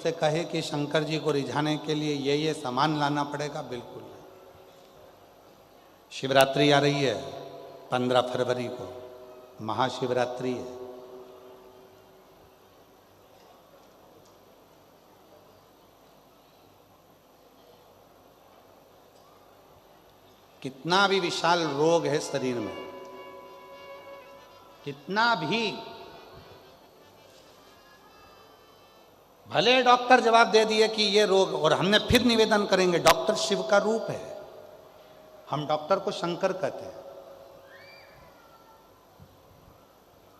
से कहे कि शंकर जी को रिझाने के लिए ये सामान लाना पड़ेगा, बिल्कुल नहीं। शिवरात्रि आ रही है 15 फरवरी को, महाशिवरात्रि है। कितना भी विशाल रोग है शरीर में, कितना भी, भले डॉक्टर जवाब दे दिए कि ये रोग, और हमने फिर निवेदन करेंगे, डॉक्टर शिव का रूप है, हम डॉक्टर को शंकर कहते हैं।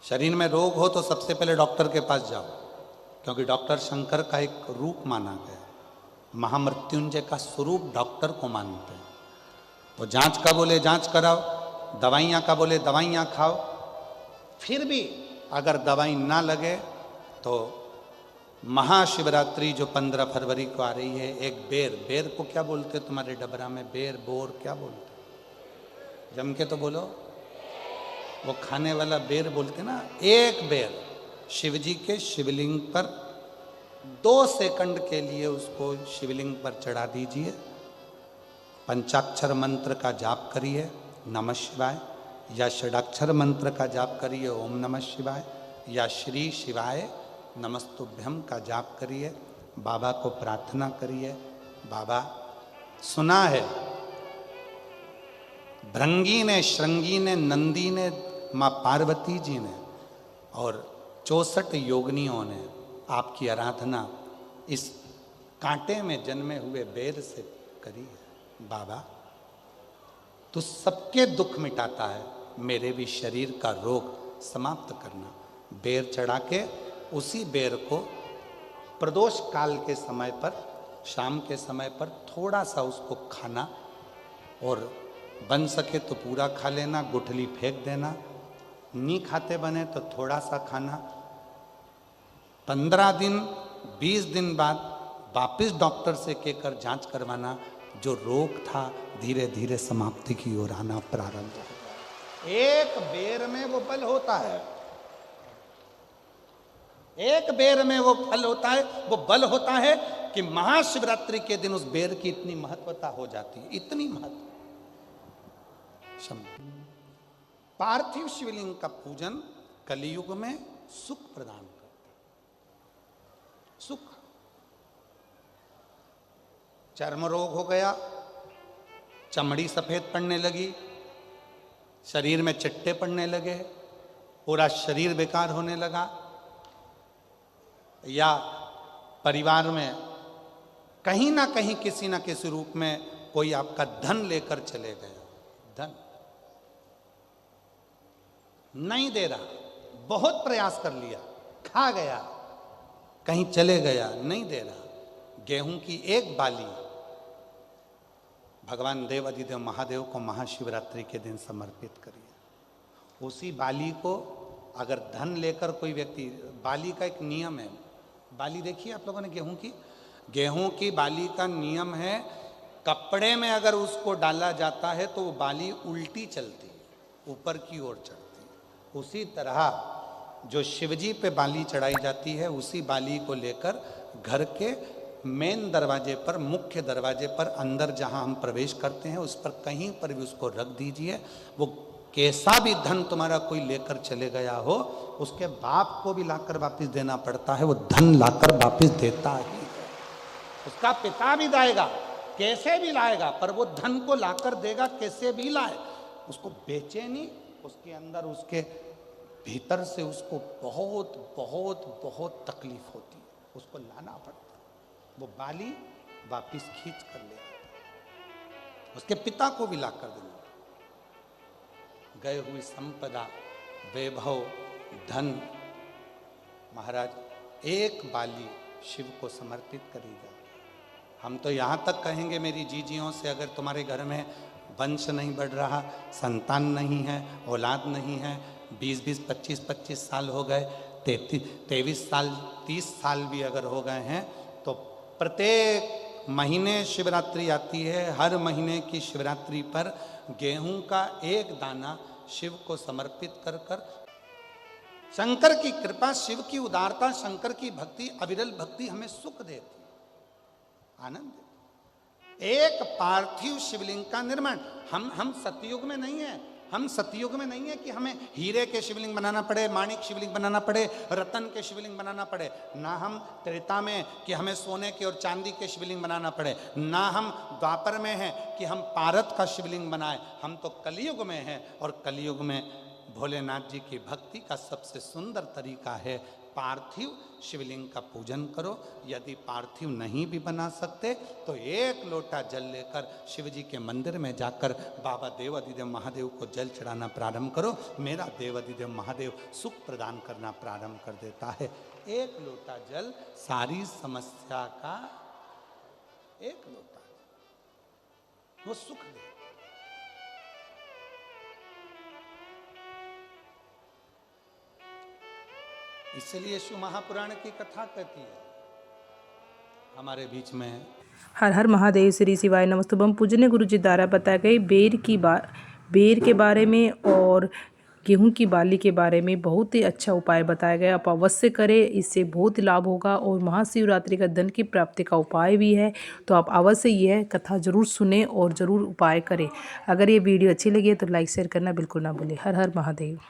शरीर में रोग हो तो सबसे पहले डॉक्टर के पास जाओ, क्योंकि डॉक्टर शंकर का एक रूप माना गया, महामृत्युंजय का स्वरूप डॉक्टर को मानते हैं। तो जांच का बोले जांच कराओ, दवाइयाँ का बोले दवाइयाँ खाओ, फिर भी अगर दवाई ना लगे तो महाशिवरात्रि जो 15 फरवरी को आ रही है, एक बेर, बेर को क्या बोलते तुम्हारे डबरा में, बेर बोर क्या बोलते, जम के तो बोलो, वो खाने वाला बेर बोलते ना। एक बेर शिवजी के शिवलिंग पर 2 सेकंड के लिए उसको शिवलिंग पर चढ़ा दीजिए, पंचाक्षर मंत्र का जाप करिए नमः शिवाय, या षडाक्षर मंत्र का जाप करिए ओम नमः शिवाय, या श्री शिवाय नमस्तुभ्यम का जाप करिए, बाबा को प्रार्थना करिए। बाबा, सुना है भृंगी ने, श्रृंगी ने, नंदी ने, माँ पार्वती जी ने और 64 योगिनियों ने आपकी आराधना इस कांटे में जन्मे हुए बेर से करी है। बाबा, तू सबके दुख मिटाता है, मेरे भी शरीर का रोग समाप्त करना। बेर चढ़ा के उसी बेर को प्रदोष काल के समय पर, शाम के समय पर थोड़ा सा उसको खाना, और बन सके तो पूरा खा लेना, गुठली फेंक देना, नहीं खाते बने तो थोड़ा सा खाना। 15 दिन 20 दिन बाद वापिस डॉक्टर से कहकर जांच करवाना, जो रोग था धीरे धीरे समाप्ति की ओर आना प्रारंभ हो। एक बेर में वो बल होता है, एक बेर में वो फल होता है, वो बल होता है कि महाशिवरात्रि के दिन उस बेर की इतनी महत्वता हो जाती है, इतनी महत्व। पार्थिव शिवलिंग का पूजन कलियुग में सुख प्रदान करता है, सुख। चर्म रोग हो गया, चमड़ी सफेद पड़ने लगी, शरीर में चिट्टे पड़ने लगे, पूरा शरीर बेकार होने लगा, या परिवार में कहीं ना कहीं किसी ना किसी रूप में कोई आपका धन लेकर चले गया, धन नहीं दे रहा, बहुत प्रयास कर लिया, खा गया, कहीं चले गया, नहीं दे रहा। गेहूं की एक बाली भगवान देव अधिदेव महादेव को महाशिवरात्रि के दिन समर्पित करिए। उसी बाली को अगर धन लेकर कोई व्यक्ति, बाली का एक नियम है, बाली देखिए आप लोगों ने गेहूं की बाली का नियम है, कपड़े में अगर उसको डाला जाता है तो वो बाली उल्टी चलती है, ऊपर की ओर चढ़ती है। उसी तरह जो शिवजी पे बाली चढ़ाई जाती है, उसी बाली को लेकर घर के मेन दरवाजे पर, मुख्य दरवाजे पर, अंदर जहां हम प्रवेश करते हैं उस पर कहीं पर भी उसको रख दीजिए। वो कैसा भी धन तुम्हारा कोई लेकर चले गया हो, उसके बाप को भी लाकर वापस देना पड़ता है, वो धन लाकर वापस देता ही है। उसका पिता भी लाएगा, कैसे भी लाएगा, पर वो धन को लाकर देगा, कैसे भी लाए। उसको बेचे नहीं, उसके अंदर, उसके भीतर से उसको बहुत बहुत बहुत तकलीफ होती है, उसको लाना पड़ता है। वो बाली वापिस खींच कर ले आता है, उसके पिता को भी लाकर देना। गए हुई संपदा, वैभव, धन, महाराज एक बाली शिव को समर्पित करी जाए। हम तो यहाँ तक कहेंगे मेरी जीजियों से, अगर तुम्हारे घर में वंश नहीं बढ़ रहा, संतान नहीं है, औलाद नहीं है, 20-20, 25-25 साल हो गए, 23 साल, 30 साल भी अगर हो गए हैं, तो प्रत्येक महीने शिवरात्रि आती है, हर महीने की शिवरात्रि पर गेहूं का एक दाना शिव को समर्पित कर कर शंकर की कृपा, शिव की उदारता, शंकर की भक्ति, अविरल भक्ति हमें सुख देती, आनंद देती। एक पार्थिव शिवलिंग का निर्माण, हम सतयुग में नहीं है, हम सतयुग में नहीं है कि हमें हीरे के शिवलिंग बनाना पड़े, माणिक शिवलिंग बनाना पड़े, रतन के शिवलिंग बनाना पड़े। ना हम त्रेता में कि हमें सोने के और चांदी के शिवलिंग बनाना पड़े, ना हम द्वापर में हैं कि हम पारत का शिवलिंग बनाए। हम तो कलयुग में हैं, और कलयुग में भोलेनाथ जी की भक्ति का सबसे सुंदर तरीका है पार्थिव शिवलिंग का पूजन करो। यदि पार्थिव नहीं भी बना सकते तो एक लोटा जल लेकर शिव जी के मंदिर में जाकर बाबा देवाधिदेव महादेव को जल चढ़ाना प्रारंभ करो। मेरा देवाधिदेव महादेव सुख प्रदान करना प्रारंभ कर देता है। एक लोटा जल सारी समस्या का, एक लोटा वो सुख दे। इसलिए शिव महापुराण की कथा कहती है हमारे बीच में। हर हर महादेव, श्री शिवाय नमस्तुभम। पूजनीय गुरु जी द्वारा बताए गए बेर के बारे में और गेहूं की बाली के बारे में बहुत ही अच्छा उपाय बताया गया। आप अवश्य करें, इससे बहुत ही लाभ होगा। और महाशिवरात्रि का धन की प्राप्ति का उपाय भी है, तो आप अवश्य यह कथा जरूर सुने और ज़रूर उपाय करें। अगर ये वीडियो अच्छी लगी है तो लाइक शेयर करना बिल्कुल ना भूलें। हर हर महादेव।